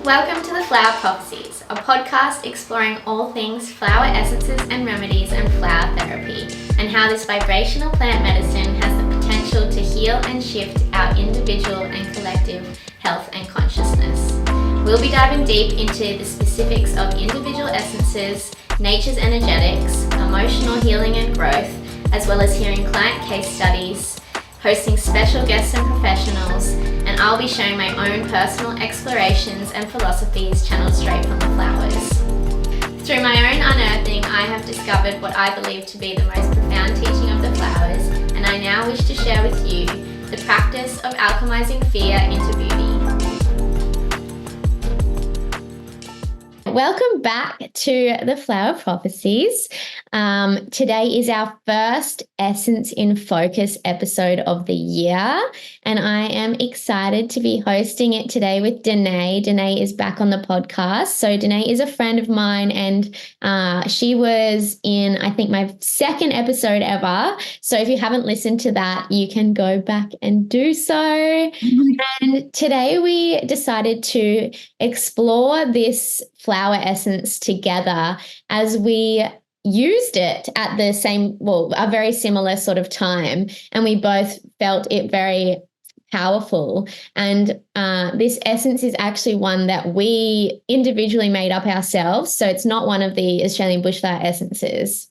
Welcome to the Flower Prophecies, a podcast exploring all things flower essences and remedies and flower therapy, and how this vibrational plant medicine has the potential to heal and shift our individual and collective health and consciousness. We'll be diving deep into the specifics of individual essences, nature's energetics, emotional healing and growth, as well as hearing client case studies, hosting special guests and professionals, and I'll be sharing my own personal explorations and philosophies channeled straight from the flowers. Through my own unearthing, I have discovered what I believe to be the most profound teaching of the flowers, and I now wish to share with you the practice of alchemizing fear into beauty. Welcome back to the Flower Prophecies. Today is our first Essence in Focus episode of the year, and I am excited to be hosting it today with Dennae. Dennae is back on the podcast. So Dennae is a friend of mine, and she was in, I think, my second episode ever. So if you haven't listened to that, you can go back and do so. And today we decided to explore this flower essence together as we used it at the same, well, a very similar sort of time, and we both felt it very powerful. And this essence is actually one that we individually made up ourselves, so it's not one of the Australian bushflower essences.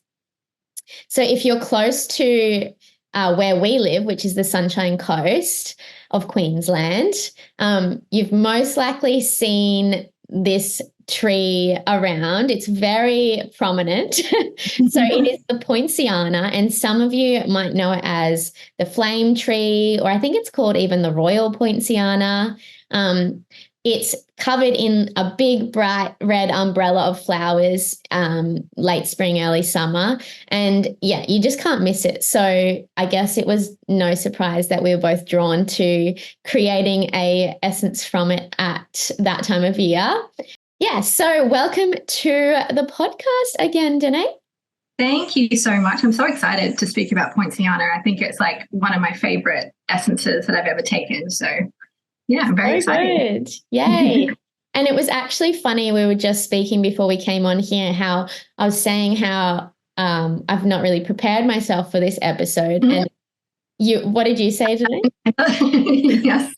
So if you're close to where we live, which is the Sunshine Coast of Queensland, you've most likely seen this tree around. It's very prominent. So it is the Poinciana, and some of you might know it as the flame tree, or I think it's called even the Royal Poinciana. It's covered in a big bright red umbrella of flowers, late spring, early summer. And yeah, you just can't miss it. So I guess it was no surprise that we were both drawn to creating a essence from it at that time of year. Yeah, so welcome to the podcast again, Dennae. Thank you so much. I'm so excited to speak about Poinciana. I think it's like one of my favorite essences that I've ever taken. So yeah, I'm very excited. Good. Yay. And it was actually funny. We were just speaking before we came on here, how I was saying how I've not really prepared myself for this episode. And what did you say today? Yes.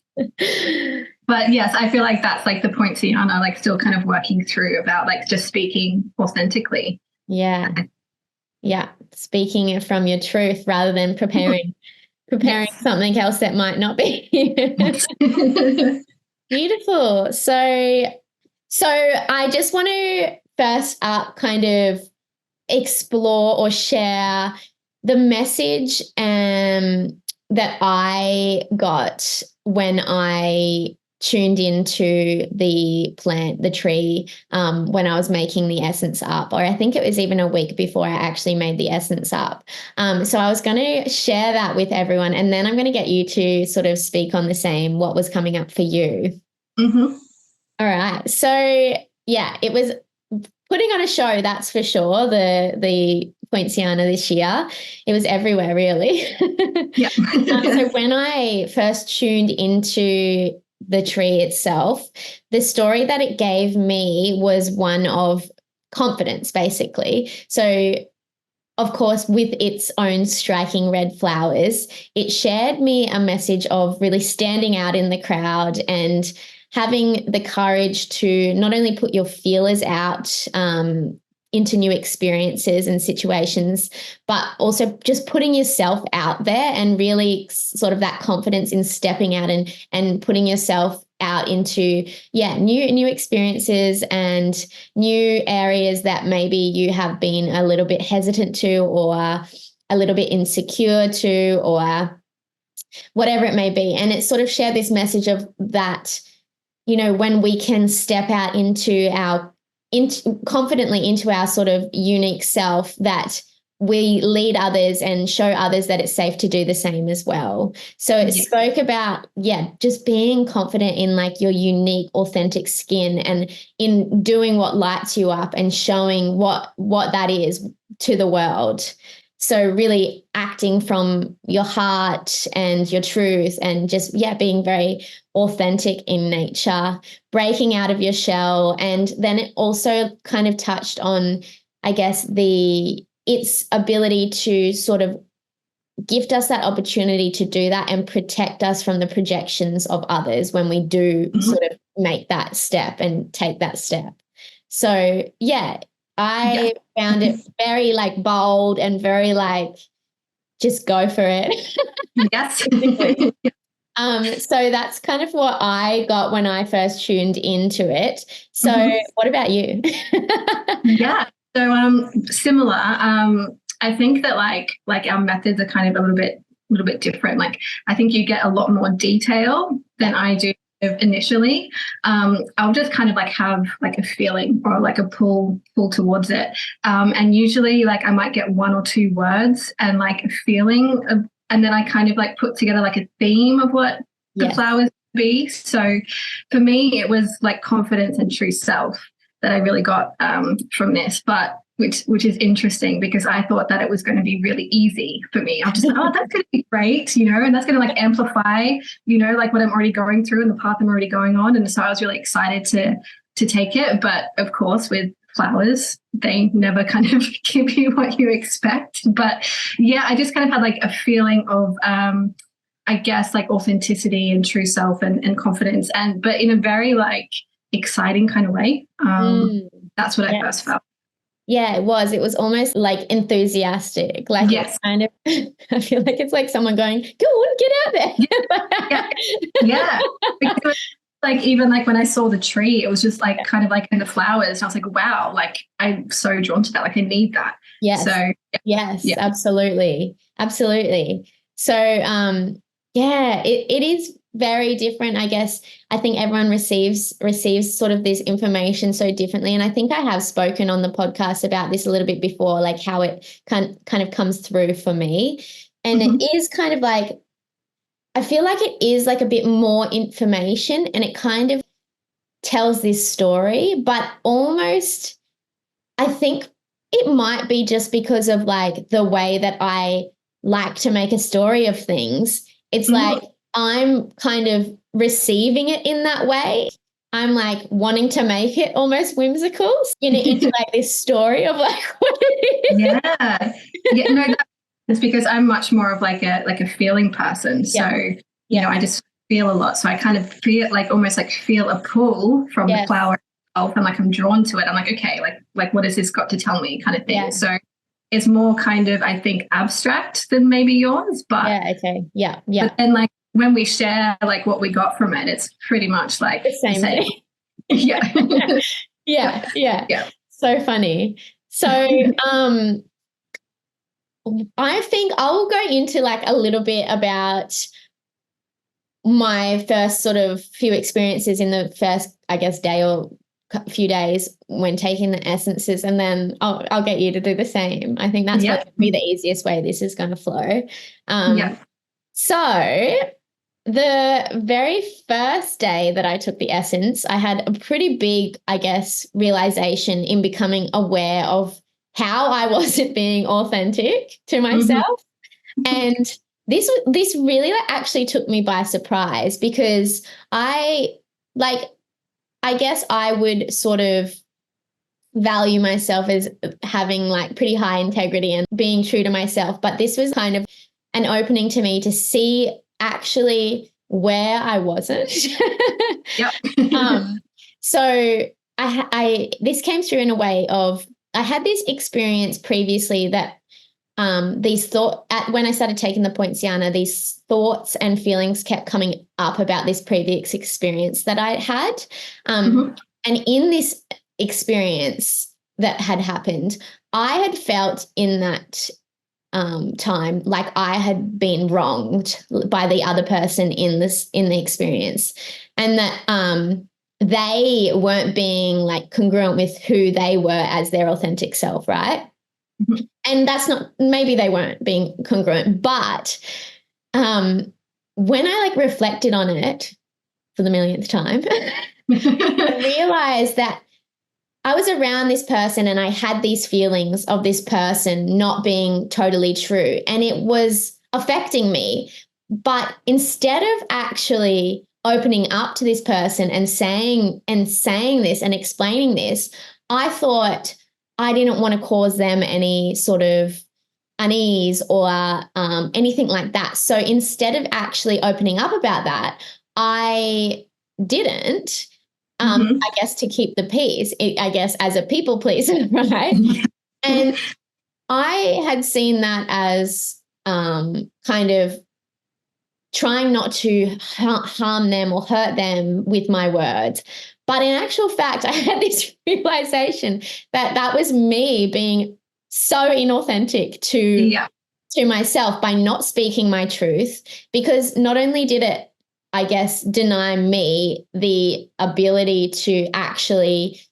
But yes, I feel like that's like the Poinciana, like still kind of working through about like just speaking authentically. Yeah. Yeah. Speaking it from your truth rather than preparing yes. something else that might not be. Beautiful. So I just want to first up kind of explore or share the message that I got when I tuned into the plant, the tree, when I was making the essence up, or I think it was even a week before I actually made the essence up. So I was going to share that with everyone, and then I'm going to get you to sort of speak on the same, what was coming up for you. Mm-hmm. All right. So yeah, it was putting on a show, that's for sure. The Poinciana this year, it was everywhere, really. Yeah. So when I first tuned into the tree itself, the story that it gave me was one of confidence, basically. So of course, with its own striking red flowers, it shared me a message of really standing out in the crowd and having the courage to not only put your feelers out into new experiences and situations, but also just putting yourself out there, and really sort of that confidence in stepping out and putting yourself out into new experiences and new areas that maybe you have been a little bit hesitant to, or a little bit insecure to, or whatever it may be. And it sort of shared this message of that, you know, when we can step out into confidently into our sort of unique self, that we lead others and show others that it's safe to do the same as well. So it spoke about, just being confident in like your unique, authentic skin, and in doing what lights you up and showing what that is to the world. So really acting from your heart and your truth and just, being very authentic in nature, breaking out of your shell. And then it also kind of touched on, I guess, its ability to sort of gift us that opportunity to do that and protect us from the projections of others when we do sort of make that step and take that step. So I found it very like bold and very like, just go for it. Yes. So that's kind of what I got when I first tuned into it. So what about you? Yeah. So similar. I think that like our methods are kind of a little bit different. Like I think you get a lot more detail than I do initially. I'll just kind of like have like a feeling or like a pull towards it. And usually like I might get one or two words and like a feeling of, and then I kind of like put together like a theme of what the flowers be. So for me, it was like confidence and true self that I really got from this, but which is interesting because I thought that it was going to be really easy for me. I'm just like, oh, that's going to be great, you know, and that's going to like amplify, you know, like what I'm already going through and the path I'm already going on. And so I was really excited to take it. But of course, with flowers, they never kind of give you what you expect. But yeah, I just kind of had like a feeling of I guess like authenticity and true self and confidence, but in a very like exciting kind of way. That's what I first felt. Yeah, it was. It was almost like enthusiastic. Like it's kind of, I feel like it's like someone going, go on, get out there. Yeah. Because like even like when I saw the tree, it was just like kind of like in the flowers. And I was like, wow, like I'm so drawn to that. Like I need that. Yes. So yes, absolutely. Absolutely. So it is very different. I guess I think everyone receives sort of this information so differently. And I think I have spoken on the podcast about this a little bit before, like how it kind of comes through for me. And it is kind of like, I feel like it is like a bit more information and it kind of tells this story, but almost I think it might be just because of like the way that I like to make a story of things. It's like I'm kind of receiving it in that way. I'm like wanting to make it almost whimsical, into like this story of like what it is. Yeah. No, it's because I'm much more of like a feeling person. So, you know, I just feel a lot. So I kind of feel like almost like feel a pull from the flower itself and like I'm drawn to it. I'm like, okay, like what has this got to tell me kind of thing. Yeah. So it's more kind of, I think, abstract than maybe yours. But But then like when we share like what we got from it, it's pretty much like the same thing. Yeah. So funny. So I think I'll go into like a little bit about my first sort of few experiences in the first, I guess, day or few days when taking the essences, and then I'll get you to do the same. I think that's going to be the easiest way this is going to flow. So the very first day that I took the essence, I had a pretty big, I guess, realization in becoming aware of how I wasn't being authentic to myself. And this really actually took me by surprise because I guess I would sort of value myself as having like pretty high integrity and being true to myself. But this was kind of an opening to me to see actually where I wasn't. So this came through in a way of, I had this experience previously that when I started taking the Poinciana, these thoughts and feelings kept coming up about this previous experience that I had. And in this experience that had happened, I had felt in that time like I had been wronged by the other person in the experience, and that they weren't being like congruent with who they were as their authentic self, right? And that's not, maybe they weren't being congruent, but when I like reflected on it for the millionth time, I realized that I was around this person and I had these feelings of this person not being totally true, and it was affecting me. But instead of actually opening up to this person and saying this and explaining this, I thought I didn't want to cause them any sort of unease or anything like that. So instead of actually opening up about that, I didn't. I guess to keep the peace, I guess as a people pleaser, right? And I had seen that as kind of trying not to harm them or hurt them with my words. But in actual fact, I had this realization that that was me being so inauthentic to myself by not speaking my truth, because not only did it, I guess, deny me the ability to actually,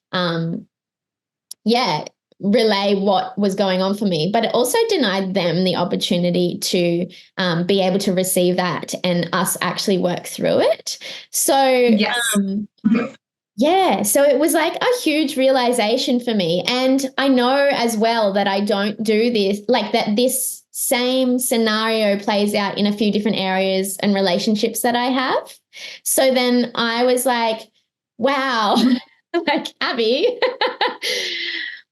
relay what was going on for me, but it also denied them the opportunity to be able to receive that and us actually work through it. So, so it was like a huge realization for me. And I know as well that I don't do this, like that this same scenario plays out in a few different areas and relationships that I have. So then I was like, wow, like, Abby,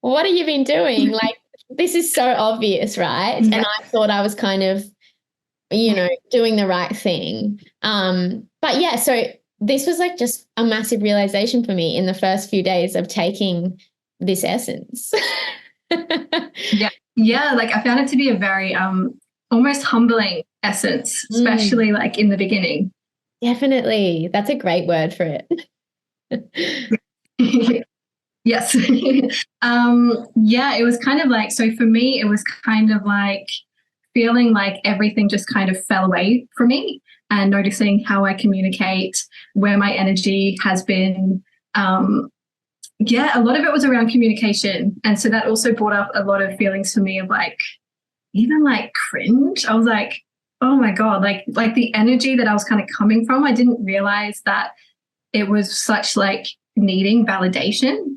what have you been doing? Like, this is so obvious, right? Yeah. And I thought I was kind of, doing the right thing. But yeah, so this was like just a massive realization for me in the first few days of taking this essence. Yeah, like I found it to be a very almost humbling essence, especially like in the beginning. Definitely. That's a great word for it. Yes. It was kind of like, so for me, it was kind of like feeling like everything just kind of fell away from me, and noticing how I communicate, where my energy has been. A lot of it was around communication. And so that also brought up a lot of feelings for me of like, even like cringe. I was like, oh my God, like the energy that I was kind of coming from, I didn't realize that it was such like needing validation.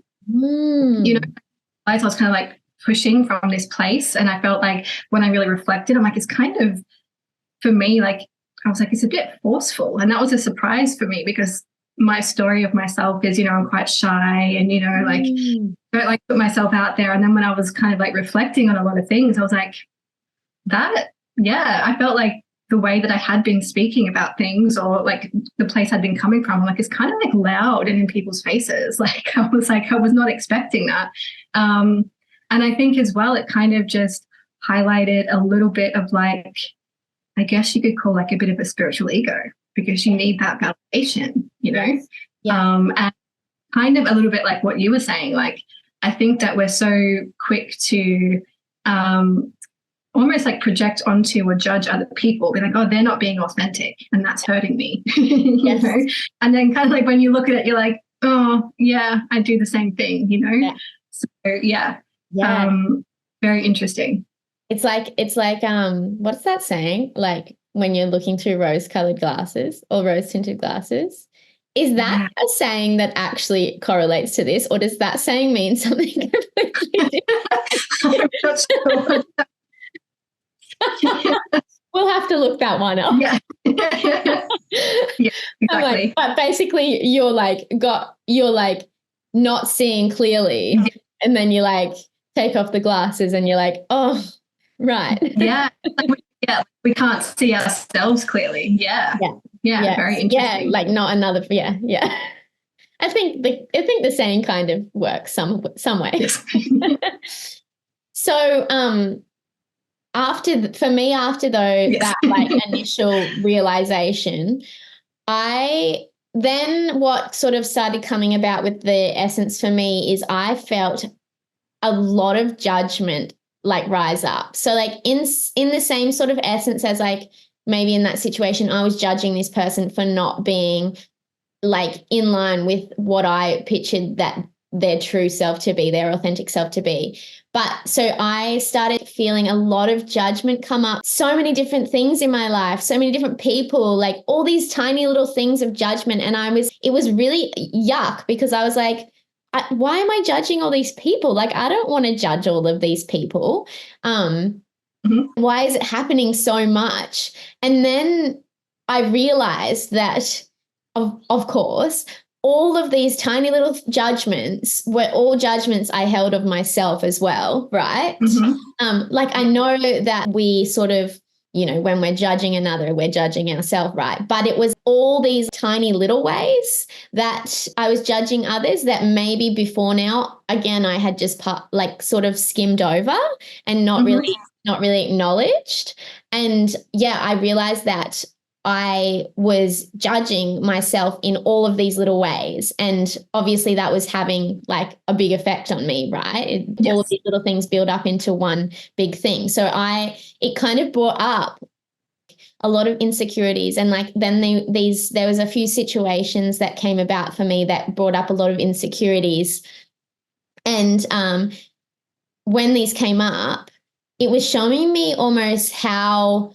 I was kind of like pushing from this place. And I felt like when I really reflected, I'm like, it's kind of, for me, like, I was like, it's a bit forceful. And that was a surprise for me, because my story of myself is, I'm quite shy and, like, don't like put myself out there. And then when I was kind of like reflecting on a lot of things, I was like, I felt like the way that I had been speaking about things, or like the place I'd been coming from, like, it's kind of like loud and in people's faces. Like, I was not expecting that. And I think as well, it kind of just highlighted a little bit of like, I guess you could call like a bit of a spiritual ego, because you need that validation, Yes. And kind of a little bit like what you were saying, like, I think that we're so quick to almost like project onto or judge other people, be like, oh, they're not being authentic and that's hurting me. Yes. And then kind of like when you look at it, you're like, oh yeah, I do the same thing, Yeah. So very interesting. It's like what's that saying? Like, when you're looking through rose-colored glasses or rose-tinted glasses. Is that a saying that actually correlates to this, or does that saying mean something completely different? I'm not sure. We'll have to look that one up. Yeah. Yeah, exactly. Like, but basically you're like not seeing clearly, and then you like take off the glasses and you're like, oh, right. Yeah. We can't see ourselves clearly. Yeah. Very interesting. Yeah, like not another. Yeah. I think the saying kind of works some way. Yes. So after that like initial realization, what sort of started coming about with the essence for me is I felt a lot of judgment like rise up. So like in the same sort of essence as like maybe in that situation, I was judging this person for not being like in line with what I pictured that their true self to be, their authentic self to be. But so I started feeling a lot of judgment come up. So many different things in my life, so many different people, like all these tiny little things of judgment. And it was really yuck, because I was like, why am I judging all these people? Like, I don't want to judge all of these people. Why is it happening so much? And then I realized that, of course, all of these tiny little judgments were all judgments I held of myself as well, right? Like, I know that we sort of, you know, when we're judging another, we're judging ourselves, right? But it was all these tiny little ways that I was judging others that maybe before now, again, I had just like sort of skimmed over and not really acknowledged. And yeah, I realized that I was judging myself in all of these little ways. And obviously that was having like a big effect on me, right? All of these little things build up into one big thing. So it kind of brought up a lot of insecurities. And like then there was a few situations that came about for me that brought up a lot of insecurities. And when these came up, it was showing me almost how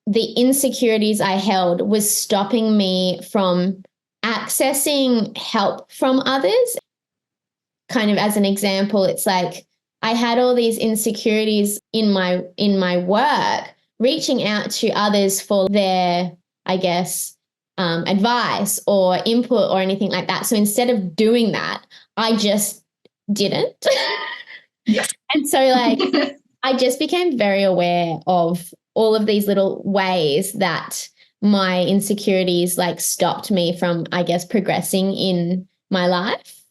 the insecurities I held was stopping me from accessing help from others. Kind of as an example, it's like I had all these insecurities in my work, reaching out to others for their, I guess, advice or input or anything like that. So instead of doing that, I just didn't. Yes. And so like I just became very aware of all of these little ways that my insecurities like stopped me from, I guess, progressing in my life.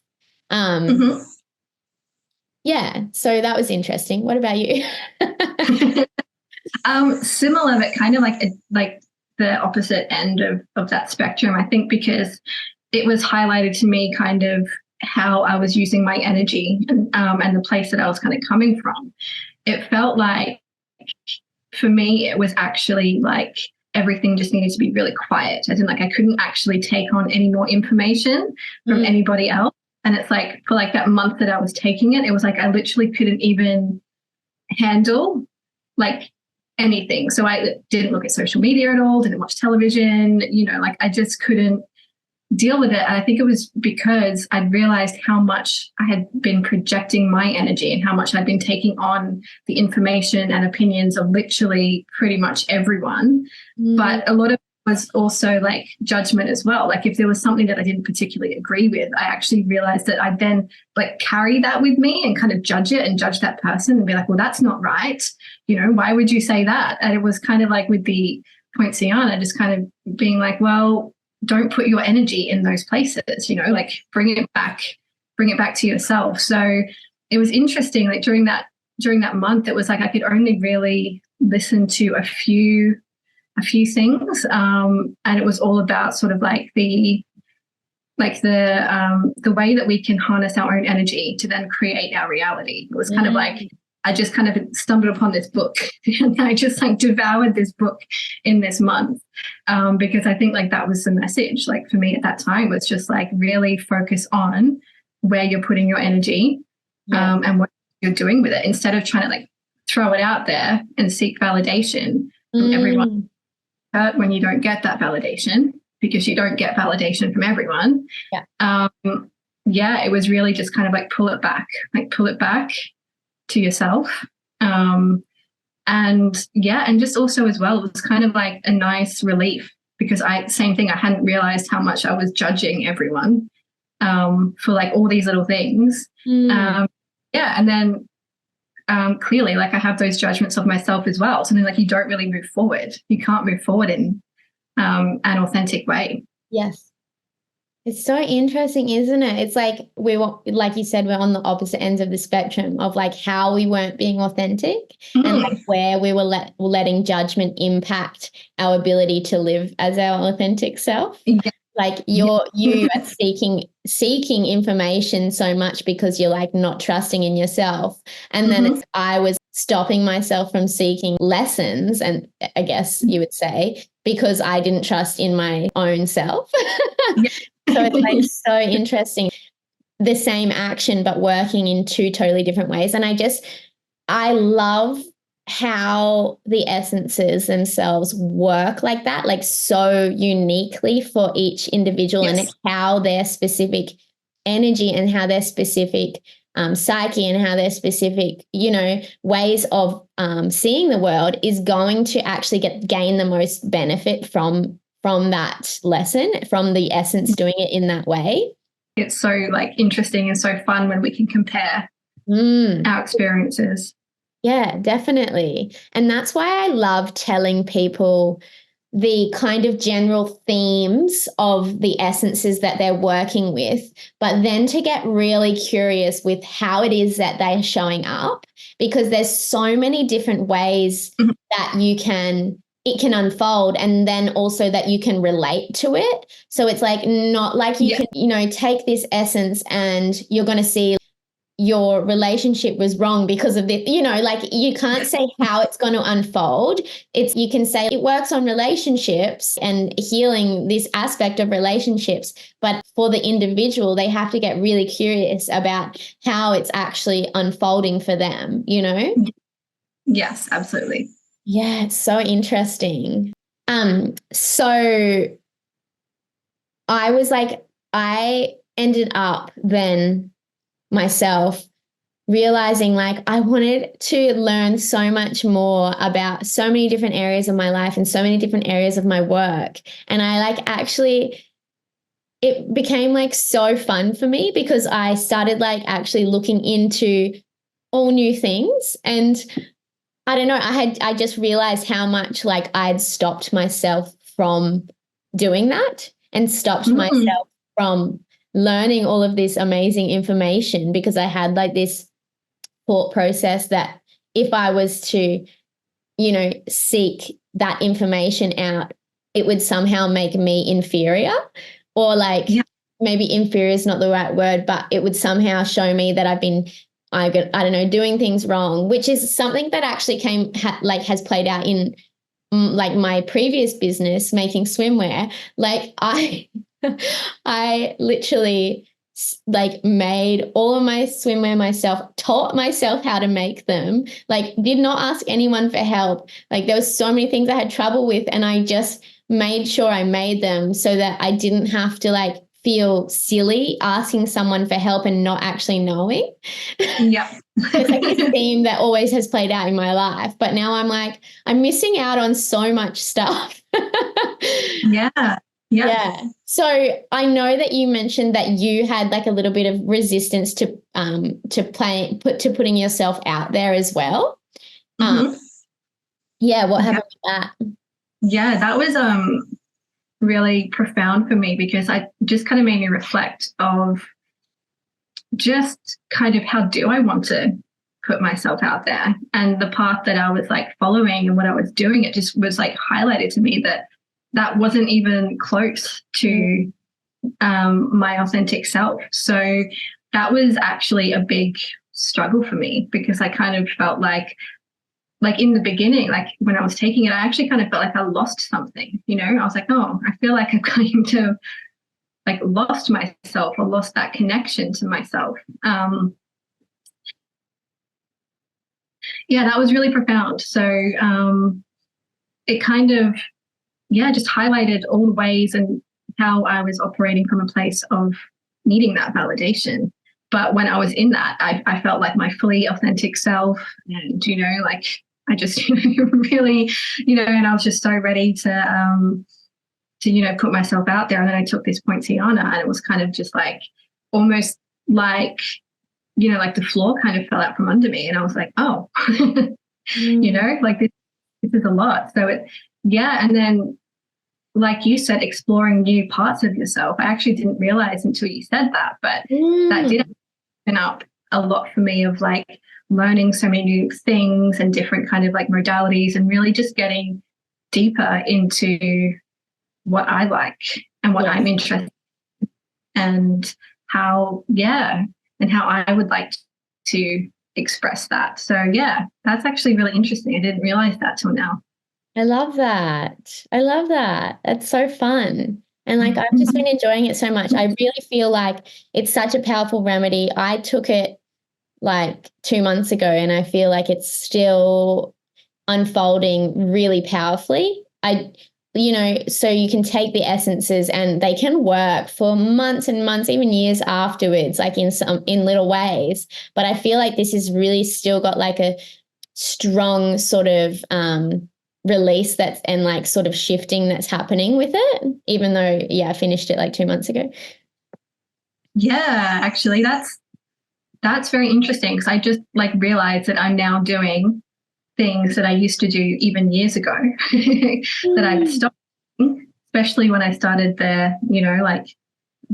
Yeah, so that was interesting. What about you? Similar, but kind of like the opposite end of that spectrum, I think, because it was highlighted to me kind of how I was using my energy and the place that I was kind of coming from. It felt like, for me, it was actually like everything just needed to be really quiet. As in, like, I couldn't actually take on any more information from anybody else. And it's like, for like that month that I was taking it, it was like I literally couldn't even handle like anything. So I didn't look at social media at all, didn't watch television, you know, like I just couldn't deal with it. And I think it was because I'd realized how much I had been projecting my energy and how much I'd been taking on the information and opinions of literally pretty much everyone. But a lot of it was also like judgment as well. Like if there was something that I didn't particularly agree with, I actually realized that I'd then like carry that with me and kind of judge it and judge that person and be like, well, that's not right. You know, why would you say that? And it was kind of like with the Poinciana, just kind of being like, well, don't put your energy in those places, you know, like bring it back to yourself. So it was interesting, like during that month, it was like I could only really listen to a few things. And it was all about sort of like the way that we can harness our own energy to then create our reality. It was kind of like I just kind of stumbled upon this book and I just like devoured this book in this month because I think like that was the message. Like for me at that time was just like really focus on where you're putting your energy and what you're doing with it instead of trying to like throw it out there and seek validation from everyone. When you don't get that validation, because you don't get validation from everyone. It was really just kind of like pull it back to yourself. And just also as well, it was kind of like a nice relief because same thing, I hadn't realized how much I was judging everyone for like all these little things. And then clearly like I have those judgments of myself as well. So then like you don't really move forward. You can't move forward in an authentic way. Yes. It's so interesting, isn't it? It's like like you said, we're on the opposite ends of the spectrum of like how we weren't being authentic and like where we were letting judgment impact our ability to live as our authentic self. Yeah. Like you are seeking information so much because you're like not trusting in yourself. And then I was stopping myself from seeking lessons, and I guess you would say, because I didn't trust in my own self. So it's like so interesting. The same action, but working in two totally different ways. And I love how the essences themselves work like that, like so uniquely for each individual and how their specific energy and how their specific psyche and how their specific, ways of seeing the world is going to actually gain the most benefit from that lesson, from the essence doing it in that way. It's so like interesting and so fun when we can compare our experiences. Yeah, definitely. And that's why I love telling people the kind of general themes of the essences that they're working with, but then to get really curious with how it is that they're showing up, because there's so many different ways that it can unfold, and then also that you can relate to it. So it's like not like you can, take this essence and you're going to see your relationship was wrong because of this, like you can't say how it's going to unfold. You can say it works on relationships and healing this aspect of relationships, but for the individual, they have to get really curious about how it's actually unfolding for them, Yes, absolutely. Yeah, it's so interesting. So I ended up then myself realizing like I wanted to learn so much more about so many different areas of my life and so many different areas of my work. And it became like so fun for me because I started like actually looking into all new things. And I don't know, I just realized how much like I'd stopped myself from doing that and stopped myself from learning all of this amazing information, because I had like this thought process that if I was to, seek that information out, it would somehow make me inferior, or like maybe inferior is not the right word, but it would somehow show me that I've been, I don't know, doing things wrong, which is something that actually has played out in like my previous business, making swimwear. Like I literally like made all of my swimwear myself, taught myself how to make them, like did not ask anyone for help. Like there was so many things I had trouble with, and I just made sure I made them so that I didn't have to like feel silly asking someone for help and not actually knowing. Yeah. It's like this theme that always has played out in my life. But now I'm like, I'm missing out on so much stuff. Yeah. So I know that you mentioned that you had like a little bit of resistance to putting yourself out there as well. What happened with that? Yeah, that was really profound for me, because I just kind of made me reflect of just kind of how do I want to put myself out there, and the path that I was like following and what I was doing, it just was like highlighted to me that wasn't even close to my authentic self. So that was actually a big struggle for me, because I kind of felt like in the beginning, like when I was taking it, I actually kind of felt like I lost something, I was like, oh, I feel like I've kind of like lost myself, or lost that connection to myself. That was really profound. So it kind of, just highlighted all the ways and how I was operating from a place of needing that validation. But when I was in that, I felt like my fully authentic self, and, like I just, really, and I was just so ready to put myself out there. And then I took this Poinciana, and it was kind of just like, almost like, like the floor kind of fell out from under me. And I was like, oh, like this is a lot. So and then, like you said, exploring new parts of yourself. I actually didn't realize until you said that, but that did open up a lot for me, of like learning so many new things and different kind of like modalities, and really just getting deeper into what I like and what I'm interested in, and how I would like to express that. So that's actually really interesting. I didn't realize that till now. I love that. That's so fun. And like, I've just been enjoying it so much. I really feel like it's such a powerful remedy. I took it like 2 months ago, and I feel like it's still unfolding really powerfully. you know, so you can take the essences and they can work for months and months, even years afterwards, like in little ways. But I feel like this is really still got like a strong sort of release that's and like sort of shifting that's happening with it, even though, yeah, I finished it like 2 months ago. Yeah, actually, that's very interesting, because I just like realized that I'm now doing things that I used to do even years ago that I've stopped doing, especially when I started like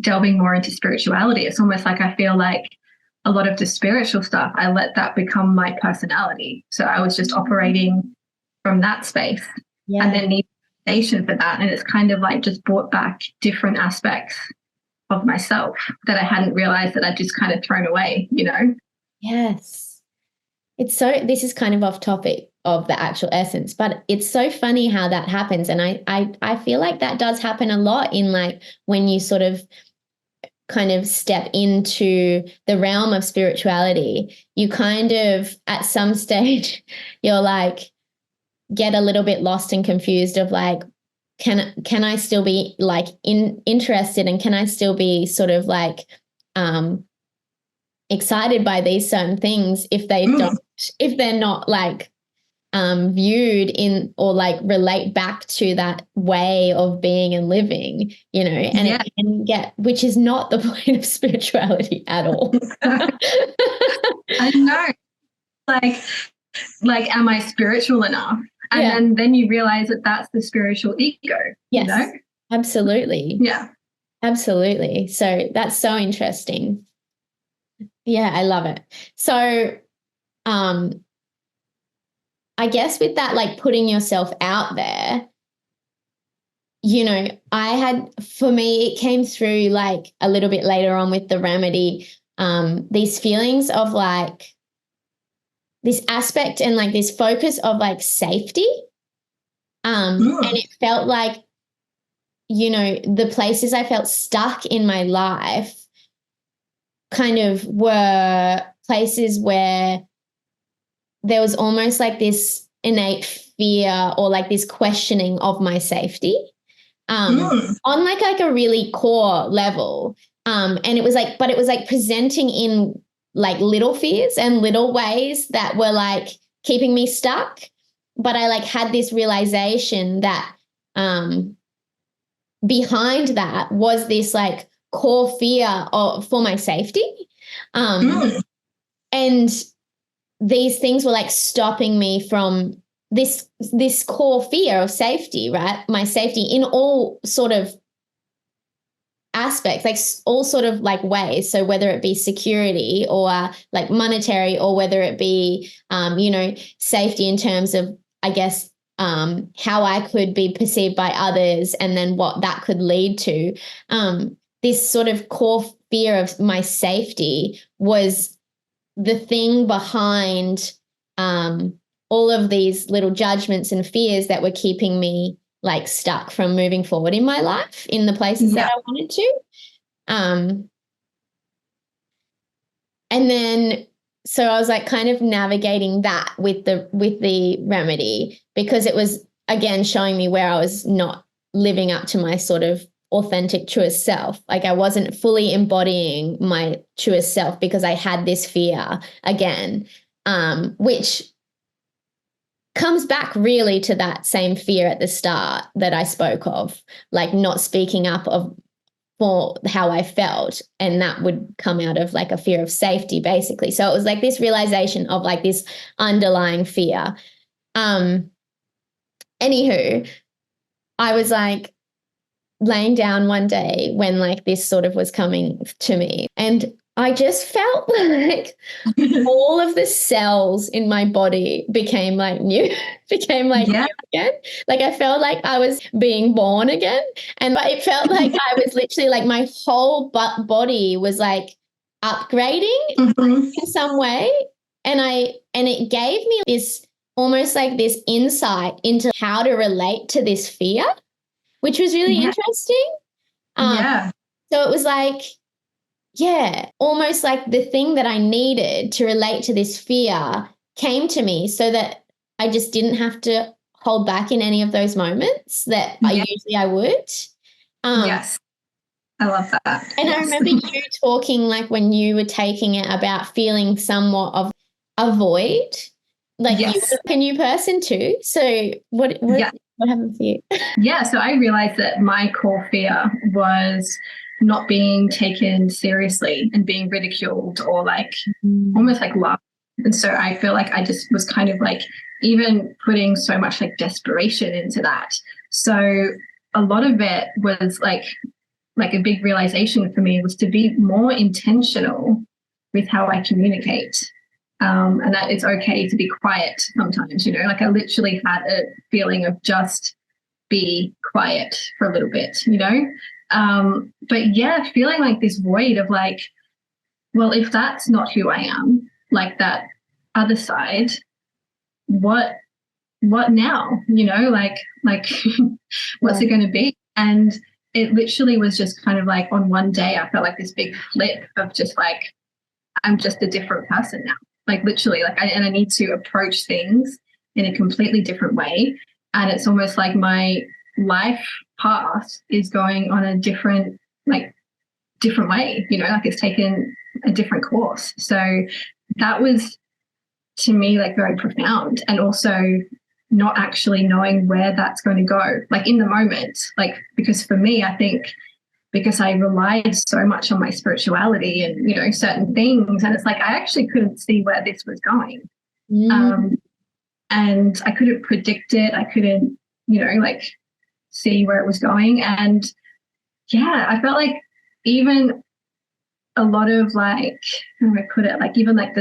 delving more into spirituality. It's almost like I feel like a lot of the spiritual stuff, I let that become my personality. So I was just operating from that space, and then need foundation for that. And it's kind of like just brought back different aspects of myself that I hadn't realized that I'd just kind of thrown away, you know? Yes. This is kind of off topic of the actual essence, but it's so funny how that happens. And I feel like that does happen a lot in like when you sort of kind of step into the realm of spirituality, you kind of at some stage you're like get a little bit lost and confused of like, can I still be like interested, and can I still be sort of like excited by these certain things if if they're not like viewed in or like relate back to that way of being and living, you know, and it can get, which is not the point of spirituality at all. I know. Like, am I spiritual enough? And then you realize that that's the spiritual ego. Yes, you know? Absolutely. Yeah. Absolutely. So that's so interesting. Yeah, I love it. So I guess with that, like putting yourself out there, you know, for me, it came through like a little bit later on with the remedy, these feelings of like this aspect and like this focus of like safety. And it felt like, you know, the places I felt stuck in my life kind of were places where there was almost like this innate fear or like this questioning of my safety on like a really core level. And it was like, but it was like presenting in like little fears and little ways that were like keeping me stuck. But I like had this realization that behind that was this like core fear for my safety. And these things were like stopping me from this core fear of safety, right? My safety in all sort of aspects, like all sort of like ways. So whether it be security or like monetary, or whether it be, you know, safety in terms of, I guess, how I could be perceived by others, and then what that could lead to. This sort of core fear of my safety was the thing behind all of these little judgments and fears that were keeping me like stuck from moving forward in my life in the places that I wanted to. And then so I was like kind of navigating that with the remedy, because it was again showing me where I was not living up to my sort of authentic truest self. Like I wasn't fully embodying my truest self because I had this fear again, which comes back really to that same fear at the start that I spoke of, like not speaking up for how I felt. And that would come out of like a fear of safety, basically. So it was like this realization of like this underlying fear. Anywho, I was like laying down one day when like this sort of was coming to me, and I just felt like all of the cells in my body became like new again. Like I felt like I was being born again. And it felt like I was literally like my whole body was like upgrading in some way. And it gave me this almost like this insight into how to relate to this fear, which was really interesting. So it was like, almost like the thing that I needed to relate to this fear came to me, so that I just didn't have to hold back in any of those moments that I would. Yes. I love that. And yes. I remember you talking, like, when you were taking it, about feeling somewhat of a void. Like, yes. you were a new person too. So what happened for you? Yeah, so I realized that my core fear was not being taken seriously and being ridiculed or like almost like laughed. And so I feel like I just was kind of like even putting so much like desperation into that. So a lot of it was like a big realization for me was to be more intentional with how I communicate. And that it's okay to be quiet sometimes, you know, like I literally had a feeling of just be quiet for a little bit, you know? But yeah, feeling like this void of like, well, if that's not who I am, like that other side, what now? You know, like what's it going to be? And it literally was just kind of like on one day, I felt like this big flip of just like, I'm just a different person now. Like literally, like I need to approach things in a completely different way. And it's almost like my life path is going on a different way, you know, like it's taken a different course. So that was to me like very profound, and also not actually knowing where that's going to go, like in the moment, like, because for me, I think because I relied so much on my spirituality and, you know, certain things, and it's like I actually couldn't see where this was going. And I couldn't predict it. I couldn't, you know, like see where it was going. And yeah, I felt like even a lot of like, how do I put it? Like even like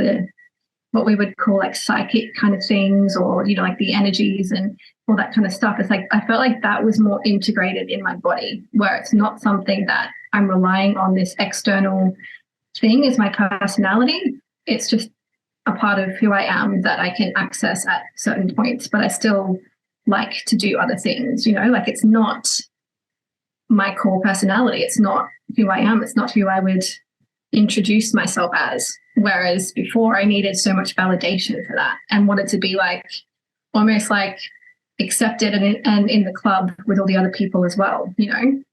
what we would call like psychic kind of things, or, you know, like the energies and all that kind of stuff. It's like, I felt like that was more integrated in my body, where it's not something that I'm relying on this external thing as my personality. It's just a part of who I am that I can access at certain points, but I still like to do other things, you know, like it's not my core personality. It's not who I am. It's not who I would introduce myself as. Whereas before I needed so much validation for that and wanted to be like almost like accepted and in the club with all the other people as well, you know?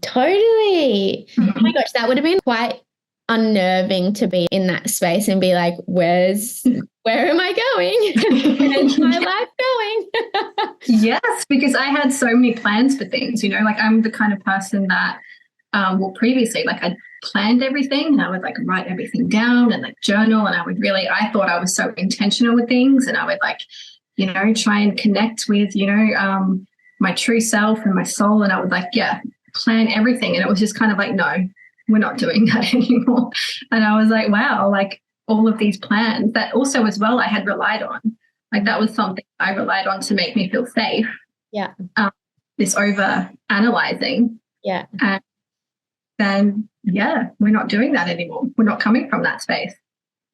Totally. Oh my gosh, that would have been quite unnerving to be in that space and be like, where am I going? Where's my life going? Yes, because I had so many plans for things, you know, like I'm the kind of person that, previously, like I planned everything and I would like write everything down and like journal, and I thought I was so intentional with things, and I would like, you know, try and connect with, you know, my true self and my soul, and I would like, plan everything. And it was just kind of like, no, we're not doing that anymore. And I was like, wow, like all of these plans that also as well I had relied on, like that was something I relied on to make me feel safe. Yeah. This over analyzing. Yeah. And then, we're not doing that anymore. We're not coming from that space.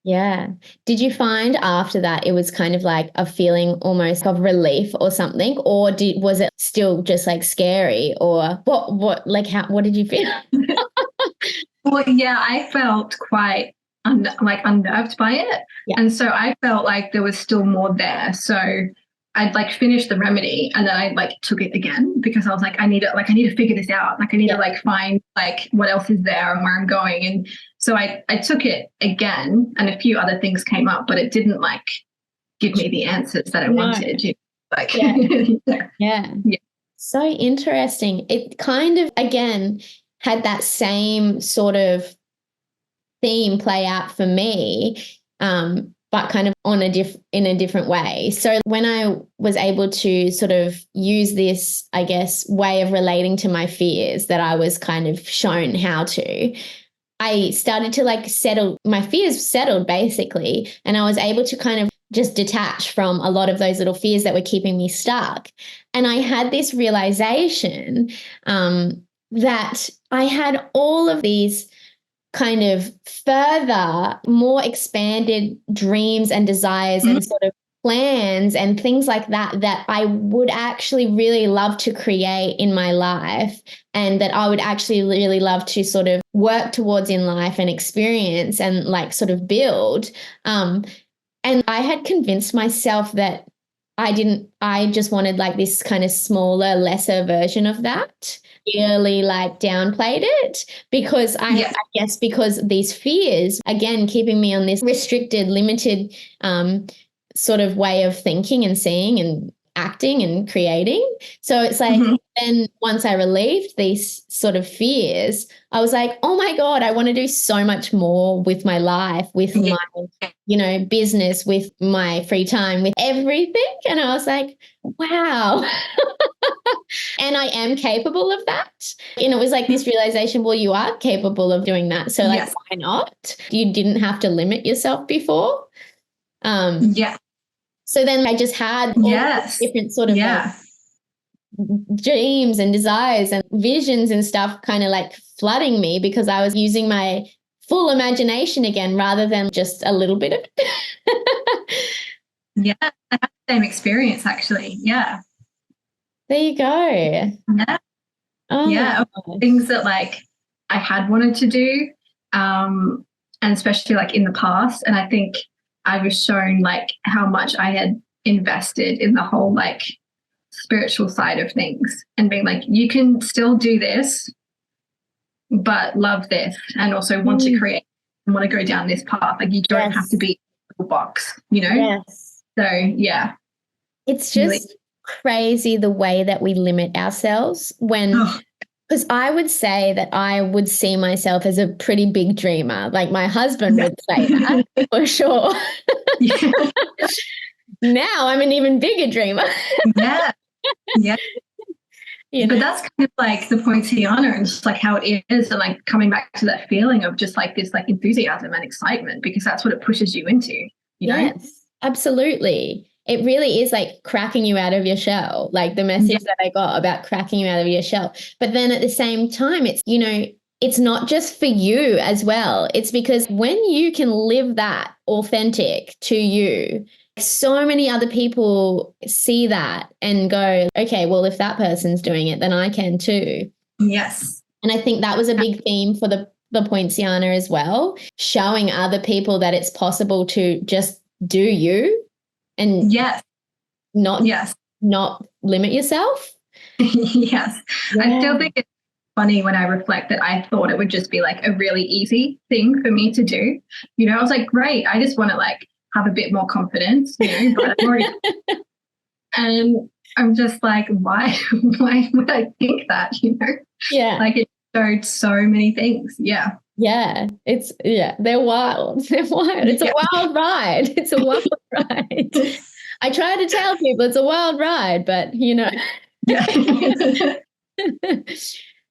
Yeah. Did you find after that it was kind of like a feeling almost of relief or something, or was it still just like scary, or what did you feel? Well, yeah, I felt quite unnerved by it. Yeah. And so I felt like there was still more there. So I'd like finished the remedy, and then I like took it again because I was like, I need to figure this out. Like I need to like find like what else is there and where I'm going. And so I took it again, and a few other things came up, but it didn't like give me the answers that I wanted. You know? Like yeah. So interesting. It kind of again had that same sort of theme play out for me. But kind of in a different way. So when I was able to sort of use this, I guess, way of relating to my fears that I was kind of shown how to, I started to like my fears settled basically. And I was able to kind of just detach from a lot of those little fears that were keeping me stuck. And I had this realization that I had all of these kind of further, more expanded dreams and desires and sort of plans and things like that I would actually really love to create in my life, and that I would actually really love to sort of work towards in life and experience and like sort of build. And I had convinced myself that I just wanted like this kind of smaller, lesser version of that. Really like downplayed it because I guess because these fears, again, keeping me on this restricted, limited sort of way of thinking and seeing and acting and creating. So it's like, then once I relieved these sort of fears, I was like, oh my God, I want to do so much more with my life, with my, business, with my free time, with everything. And I was like, wow. And I am capable of that. And it was like this realization, well, you are capable of doing that. So like, why not? You didn't have to limit yourself before. So then I just had all these different sort of like dreams and desires and visions and stuff kind of like flooding me because I was using my full imagination again rather than just a little bit of it. I had the same experience actually. Yeah. There you go. Yeah. Oh, things that like I had wanted to do, and especially like in the past. And I think I was shown like how much I had invested in the whole like spiritual side of things and being like, you can still do this, but love this and also want to create and want to go down this path. Like you don't have to be in a little box, Yes. So yeah. It's just really crazy the way that we limit ourselves because I would say that I would see myself as a pretty big dreamer. Like my husband would say that for sure. Now I'm an even bigger dreamer. But that's kind of like the Poinciana and just like how it is and like coming back to that feeling of just like this like enthusiasm and excitement because that's what it pushes you into, you know? Yes, absolutely. It really is like cracking you out of your shell, like the message that I got about cracking you out of your shell. But then at the same time, it's, it's not just for you as well. It's because when you can live that authentic to you, so many other people see that and go, okay, well, if that person's doing it, then I can too. Yes. And I think that was a big theme for the Poinciana as well, showing other people that it's possible to just do you and not limit yourself. Yes. I still think it's funny when I reflect that I thought it would just be like a really easy thing for me to do. I was like, great, I just want to like have a bit more confidence, but I'm already and I'm just like, why would I think that, like it showed so many things. They're wild. It's a wild ride. It's a wild ride. I try to tell people it's a wild ride, but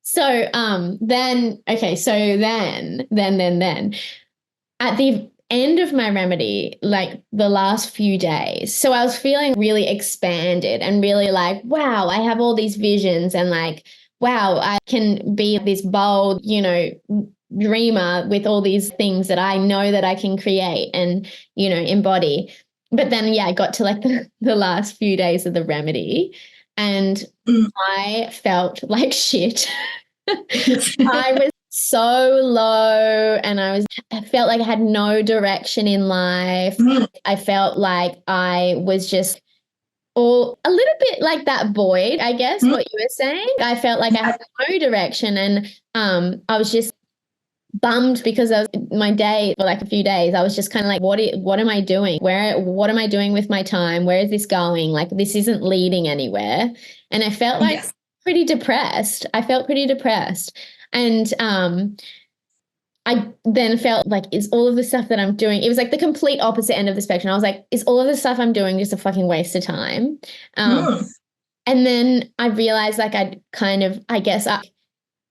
So then at the end of my remedy, like the last few days, so I was feeling really expanded and really like, wow, I have all these visions and like, wow, I can be this bold, dreamer with all these things that I know that I can create and, embody. But then, I got to like the last few days of the remedy and I felt like shit. I was so low and I felt like I had no direction in life. I felt like I was just a little bit like that void, I guess, what you were saying. I felt like I had no direction and I was just bummed because my day for like a few days, I was just kind of like, what am I doing? What am I doing with my time? Where is this going? Like, this isn't leading anywhere. And I felt like pretty depressed. And I then felt like, is all of the stuff that I'm doing, it was like the complete opposite end of the spectrum. I was like, is all of the stuff I'm doing just a fucking waste of time? And then I realized like I'd kind of, I guess,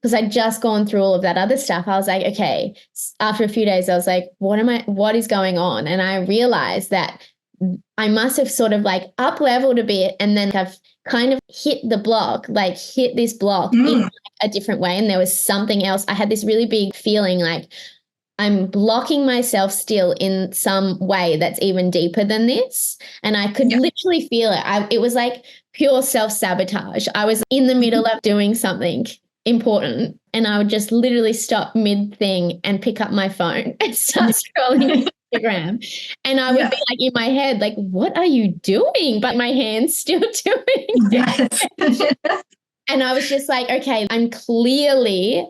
because I'd just gone through all of that other stuff, I was like, okay, after a few days, I was like, what is going on? And I realized that I must have sort of like up-leveled a bit and then I've kind of hit this block in like a different way. And there was something else. I had this really big feeling like I'm blocking myself still in some way that's even deeper than this. And I could literally feel it. It was like pure self-sabotage. I was in the middle of doing something important and I would just literally stop mid-thing and pick up my phone and start scrolling Instagram. And I would be like in my head, like, what are you doing? But my hand's still doing. Yes. And I was just like, okay, I'm clearly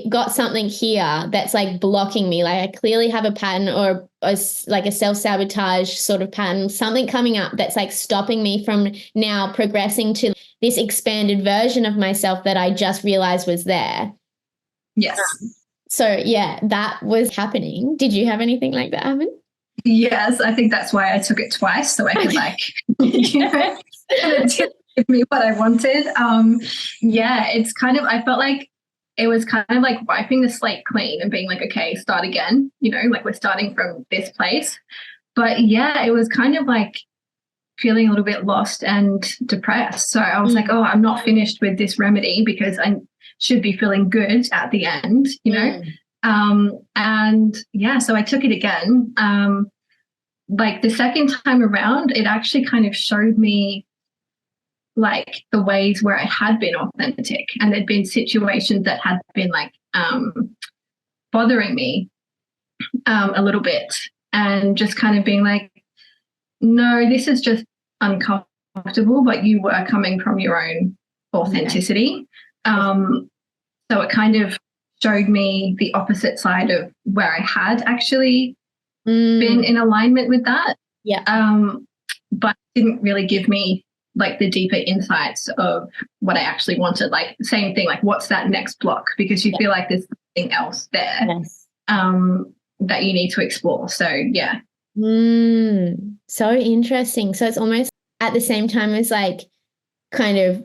got something here that's like blocking me. Like I clearly have a pattern or like a self-sabotage sort of pattern, something coming up that's like stopping me from now progressing to this expanded version of myself that I just realized was there. Yes. So yeah, that was happening. Did you have anything like that happen? Yes, I think that's why I took it twice, so I could like, it didn't give me what I wanted. Yeah, it's kind of, I felt like it was kind of like wiping the slate clean and being like, okay, start again, like we're starting from this place. But yeah, it was kind of like feeling a little bit lost and depressed. So I was like, oh, I'm not finished with this remedy because I should be feeling good at the end, and yeah, so I took it again. Like the second time around, it actually kind of showed me like the ways where I had been authentic, and there'd been situations that had been like bothering me a little bit, and just kind of being like, no, this is just uncomfortable, but you were coming from your own authenticity. So it kind of showed me the opposite side of where I had actually been in alignment with that. Yeah. But didn't really give me like the deeper insights of what I actually wanted. Like same thing, like what's that next block? Because you feel like there's something else there that you need to explore. So yeah. So interesting. So it's almost at the same time as like kind of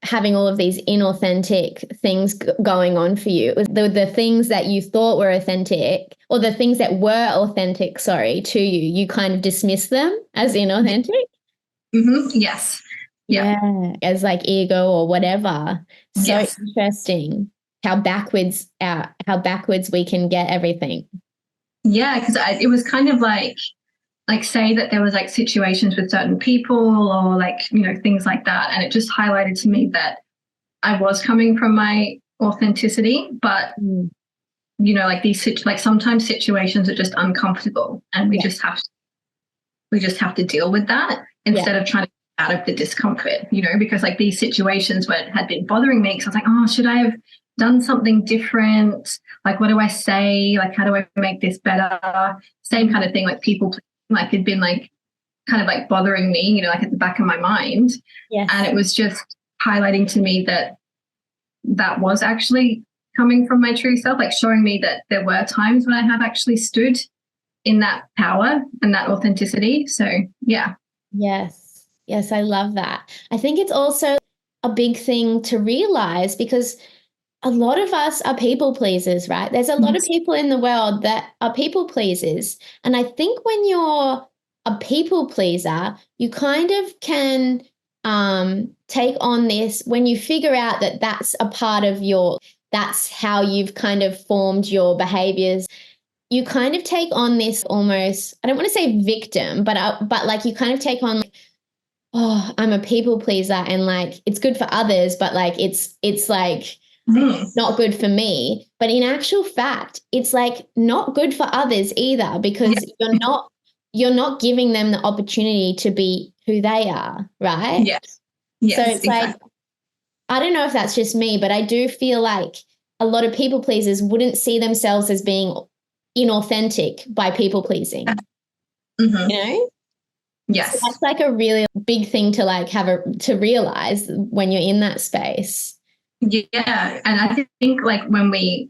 having all of these inauthentic things going on for you. It was the things that you thought were authentic, or the things that were authentic, to you, you kind of dismiss them as inauthentic. Yes. Yeah. As like ego or whatever. So interesting how backwards we can get everything. Yeah, because it was kind of like say that there was like situations with certain people or like, things like that. And it just highlighted to me that I was coming from my authenticity, but, like these, like sometimes situations are just uncomfortable, and we just have to deal with that instead of trying to get out of the discomfort, because like these situations where it had been bothering me, because I was like, oh, should I have done something different? Like, what do I say? Like, how do I make this better? Same kind of thing, like people like it'd been like kind of like bothering me, like at the back of my mind. Yes. And it was just highlighting to me that was actually coming from my true self, like showing me that there were times when I have actually stood in that power and that authenticity. So yeah. Yes, I love that. I think it's also a big thing to realize, because a lot of us are people pleasers, right? There's a lot of people in the world that are people pleasers. And I think when you're a people pleaser, you kind of can take on this, when you figure out that that's a part of that's how you've kind of formed your behaviors. You kind of take on this almost, I don't want to say victim, but like you kind of take on like, oh, I'm a people pleaser, and like it's good for others, but like it's like not good for me. But in actual fact, it's like not good for others either, because you're not giving them the opportunity to be who they are, right? Yes. So it's like, I don't know if that's just me, but I do feel like a lot of people pleasers wouldn't see themselves as being inauthentic by people pleasing. Yes. So that's like a really big thing to like to realize when you're in that space. Yeah. And I think like when we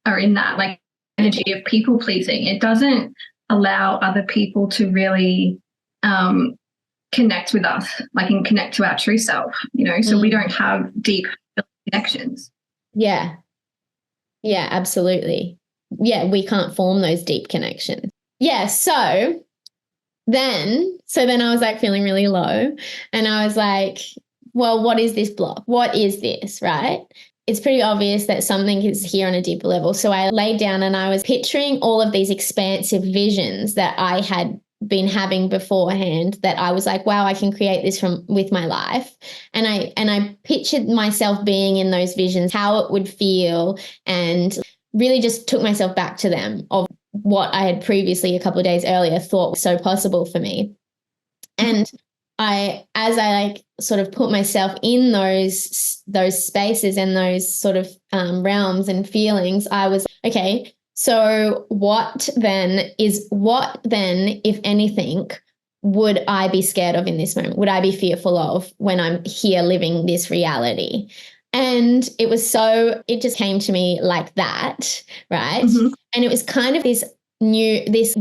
are in that like energy of people pleasing, it doesn't allow other people to really connect with us, like and connect to our true self, so we don't have deep connections. Yeah, absolutely. Yeah, we can't form those deep connections. Yeah, so then I was like feeling really low, and I was like, well, what is this block? What is this, right? It's pretty obvious that something is here on a deeper level. So I laid down and I was picturing all of these expansive visions that I had been having beforehand, that I was like, wow, I can create this with my life. And I pictured myself being in those visions, how it would feel, and really just took myself back to them of what I had previously, a couple of days earlier, thought was so possible for me. And as I like sort of put myself in those spaces and those sort of realms and feelings, I was, okay, so what then, if anything, would I be scared of in this moment? Would I be fearful of when I'm here living this reality? And it just came to me like that, right? Mm-hmm. And it was kind of this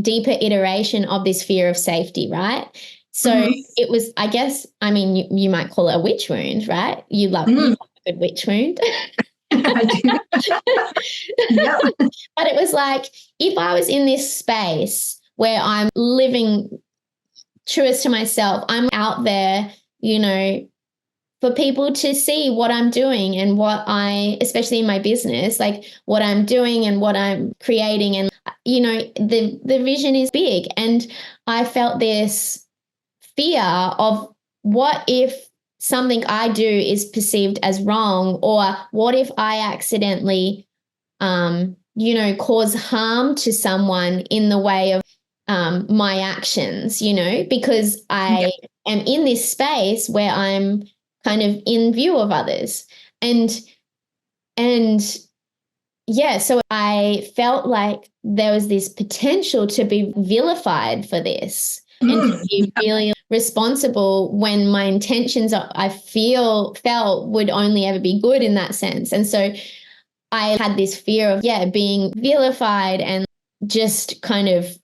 deeper iteration of this fear of safety, right? So it was, I guess, I mean, you might call it a witch wound, right? You love a good witch wound. I do. Yep. But it was like, if I was in this space where I'm living truest to myself, I'm out there, for people to see what I'm doing and especially in my business, like what I'm doing and what I'm creating. And, the vision is big. And I felt this fear of, what if something I do is perceived as wrong, or what if I accidentally, cause harm to someone in the way of my actions, because I am in this space where I'm kind of in view of others. And yeah, so I felt like there was this potential to be vilified for this and to be really responsible when my intentions, I felt would only ever be good in that sense. And so I had this fear of, being vilified and just kind of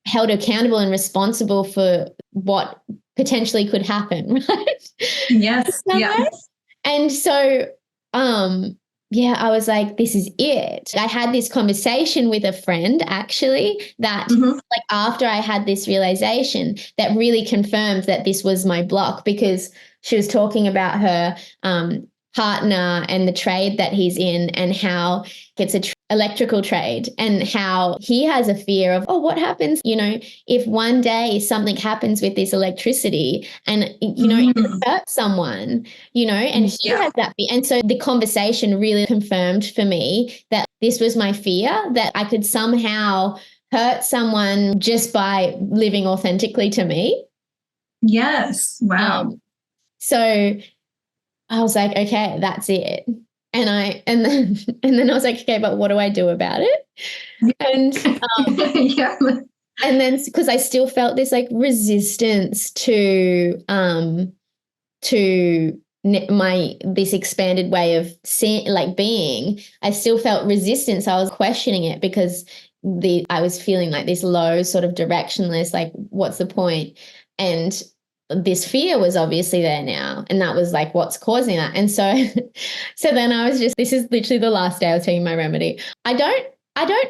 held accountable and responsible for what potentially could happen, right? Yes. Yeah. And so, I was like, this is it. I had this conversation with a friend, actually, that like after I had this realization, that really confirmed that this was my block, because she was talking about her partner and the trade that he's in, and how it's a electrical trade, and how he has a fear of, oh, what happens, if one day something happens with this electricity and, it could hurt someone, and he has that fear. And so the conversation really confirmed for me that this was my fear, that I could somehow hurt someone just by living authentically to me. Yes. Wow. So I was like, okay, that's it. And then I was like, okay, but what do I do about it? And and then because I still felt this like resistance to this expanded way of seeing, like being, I still felt resistance. I was questioning it because I was feeling like this low sort of directionless, like what's the point? And this fear was obviously there now, and that was like what's causing that. And so then I was just, this is literally the last day I was taking my remedy. I don't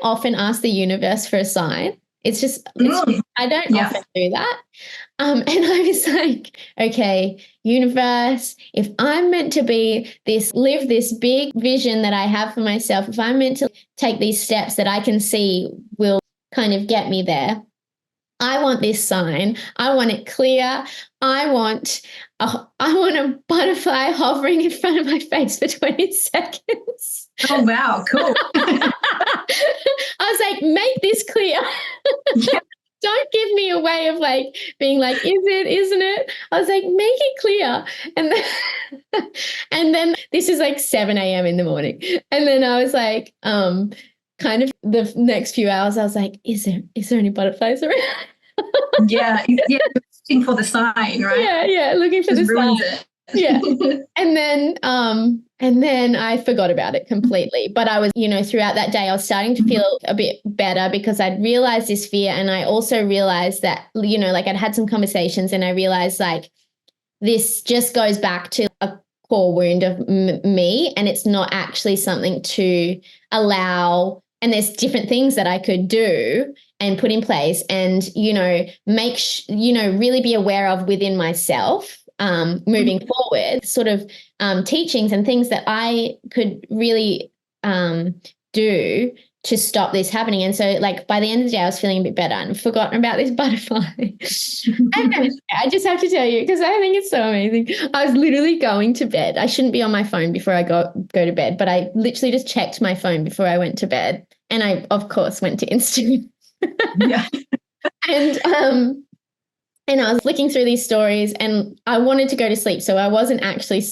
often ask the universe for a sign. I don't often do that. And I was like, okay, universe, if I'm meant to live this big vision that I have for myself, if I'm meant to take these steps that I can see will kind of get me there, I want this sign. I want it clear. I want a butterfly hovering in front of my face for 20 seconds. Oh, wow. Cool. I was like, make this clear. Don't give me a way of like being like, is it, isn't it? I was like, make it clear. And then this is like 7 a.m. in the morning. And then I was like, kind of the next few hours, I was like, is there any butterflies around? Looking for the sign, right? Looking for just the ruins sign. it. And then I forgot about it completely. But I was, throughout that day, I was starting to feel a bit better, because I'd realized this fear, and I also realized that, like I'd had some conversations, and I realized like this just goes back to a core wound of me, and it's not actually something to allow. And there's different things that I could do and put in place, and, really be aware of within myself, moving forward, sort of teachings and things that I could really do to stop this happening. And so like by the end of the day, I was feeling a bit better, and I've forgotten about this butterfly. And I just have to tell you, because I think it's so amazing. I was literally going to bed. I shouldn't be on my phone before I go to bed, but I literally just checked my phone before I went to bed. And I, of course, went to Instagram. Yeah. And I was flicking through these stories and I wanted to go to sleep. So I wasn't actually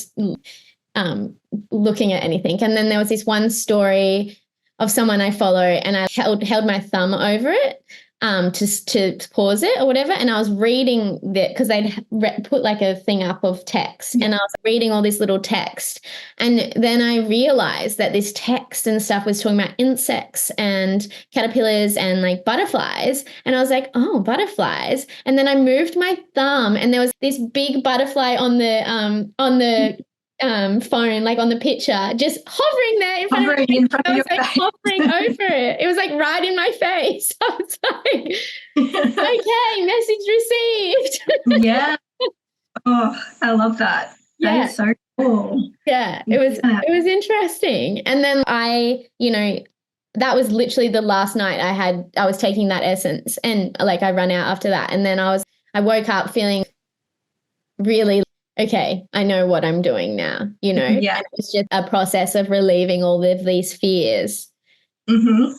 looking at anything. And then there was this one story of someone I follow, and I held my thumb over it to pause it or whatever. And I was reading that because they'd put like a thing up of text, and I was reading all this little text. And then I realized that this text and stuff was talking about insects and caterpillars and like butterflies. And I was like, oh, butterflies. And then I moved my thumb, and there was this big butterfly on the phone, like on the picture, just hovering there in front of me. I was like hovering over it. It was like right in my face. I was like, okay, message received. Yeah. Oh, I love that. Yeah. That is so cool. Yeah, it was interesting. And then that was literally the last night I was taking that essence, and like I ran out after that. And then I woke up feeling really okay, I know what I'm doing now, Yeah. And it was just a process of relieving all of these fears. Mm-hmm.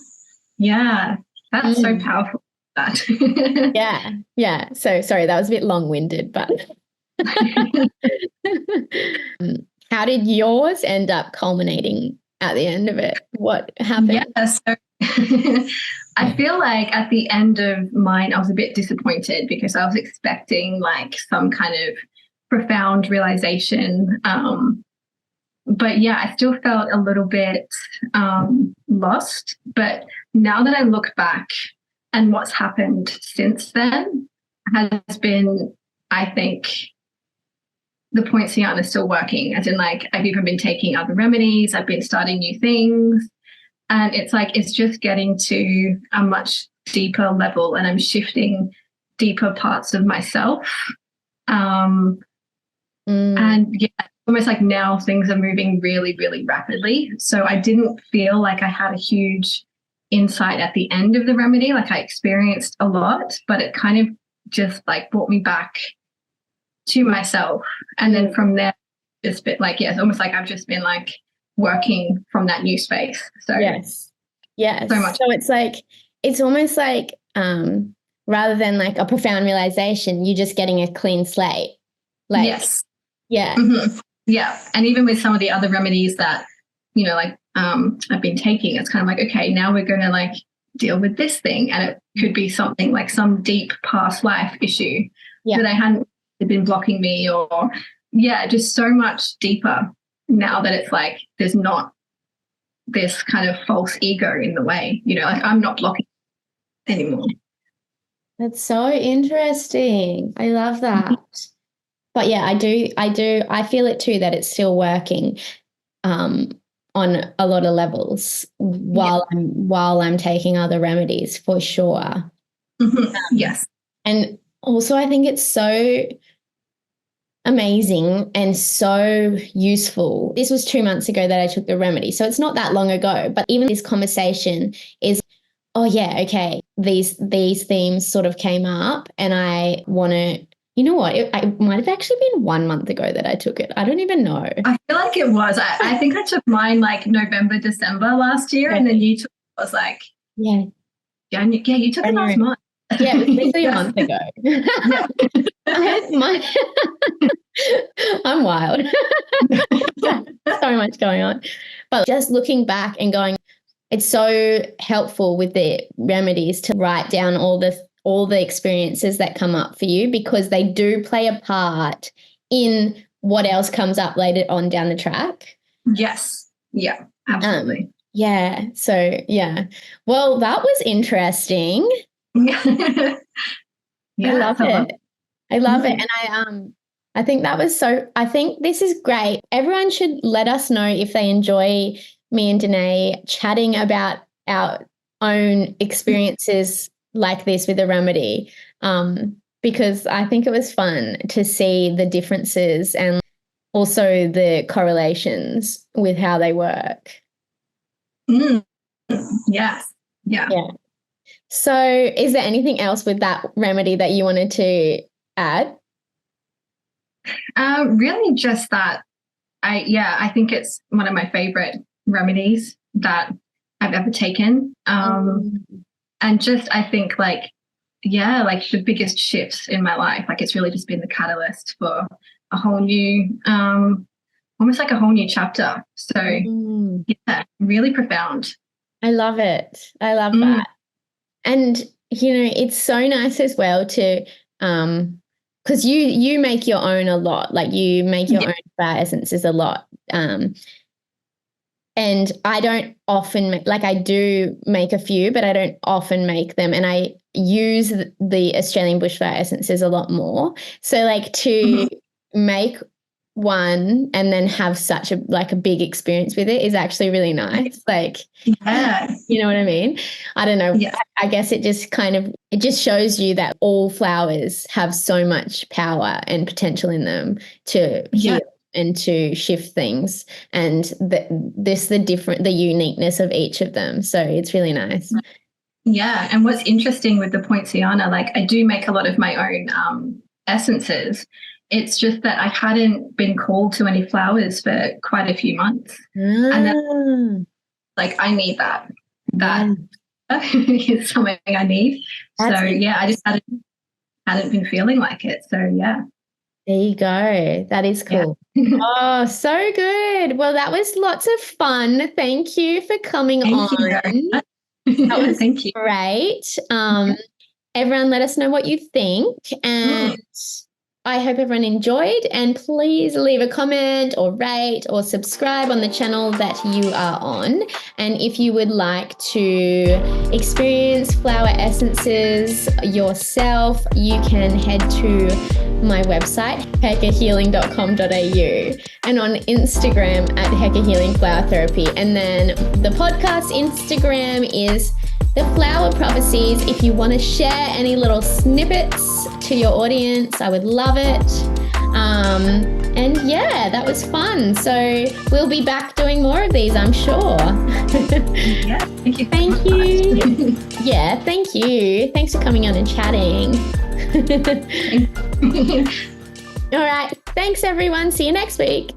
Yeah, that's so powerful. That. Yeah. So sorry, that was a bit long-winded, but how did yours end up culminating at the end of it? What happened? Yeah, so I feel like at the end of mine, I was a bit disappointed because I was expecting like some kind of profound realization. But yeah, I still felt a little bit lost. But now that I look back and what's happened since then has been, I think, the Poinciana is still working. As in, like, I've even been taking other remedies, I've been starting new things. And it's like, it's just getting to a much deeper level, and I'm shifting deeper parts of myself. And yeah, almost like now things are moving really, really rapidly. So I didn't feel like I had a huge insight at the end of the remedy. Like I experienced a lot, but it kind of just like brought me back to myself. And then from there, just been like, yeah, it's almost like I've just been like working from that new space. So yes. So much. So it's like, it's almost like rather than like a profound realization, you're just getting a clean slate. Like, yes. Yeah. Mm-hmm. Yeah. And even with some of the other remedies that, like I've been taking, it's kind of like, okay, now we're going to like deal with this thing. And it could be something like some deep past life issue that I hadn't been blocking me, or just so much deeper now that it's like there's not this kind of false ego in the way, like I'm not blocking anymore. That's so interesting. I love that. But yeah, I feel it too, that it's still working on a lot of levels while I'm taking other remedies, for sure. Yes. And also I think it's so amazing and so useful. This was 2 months ago that I took the remedy, so it's not that long ago, but even this conversation is, oh yeah, okay, these themes sort of came up, and I want to, you know what, it might have actually been 1 month ago that I took it. I don't even know. I feel like it was. I think I took mine like November, December last year, and then you took it, was like, you took it last month. Yeah, it was literally a month ago. I'm wild. So much going on. But just looking back and going, it's so helpful with the remedies to write down all the experiences that come up for you, because they do play a part in what else comes up later on down the track. Yes. Yeah, absolutely. So well, that was interesting. I love it. And I think that was I think this is great. Everyone should let us know if they enjoy me and Dennae chatting about our own experiences like this with the remedy, because I think it was fun to see the differences and also the correlations with how they work. Yes. Yeah. So is there anything else with that remedy that you wanted to add? Really just that I think it's one of my favorite remedies that I've ever taken. And just, I think like, yeah, like the biggest shifts in my life, like it's really just been the catalyst for a whole new, almost like a whole new chapter. So yeah, really profound. I love it. I love that. And, it's so nice as well to, because you make your own a lot, like you make your own flower essences a lot. And I don't often like I do make a few, but I don't often make them. And I use the Australian bushflower essences a lot more. So like to make one and then have such a big experience with it is actually really nice. Like, you know what I mean? I don't know. Yeah. I guess it just shows you that all flowers have so much power and potential in them to heal and to shift things, and the uniqueness of each of them. So it's really nice. Yeah. And what's interesting with the Poinciana, like I do make a lot of my own essences. It's just that I hadn't been called to any flowers for quite a few months. And then, like, I need that. That is something I need. I just hadn't been feeling like it. So yeah. There you go. That is cool. Yeah. Oh, so good. Well, that was lots of fun. Thank you for coming on. That was Thank you. Great. Everyone, let us know what you think. And I hope everyone enjoyed, and please leave a comment or rate or subscribe on the channel that you are on. And if you would like to experience flower essences yourself, you can head to my website, heckahealing.com.au, and on Instagram at Hecka Healing Flower Therapy. And then the podcast Instagram is The Flower Prophecies. If you want to share any little snippets to your audience, I would love it. And yeah, that was fun. So we'll be back doing more of these, I'm sure. Yeah, thank you. Thank you. Yeah, thank you. Thanks for coming on and chatting. All right. Thanks, everyone. See you next week.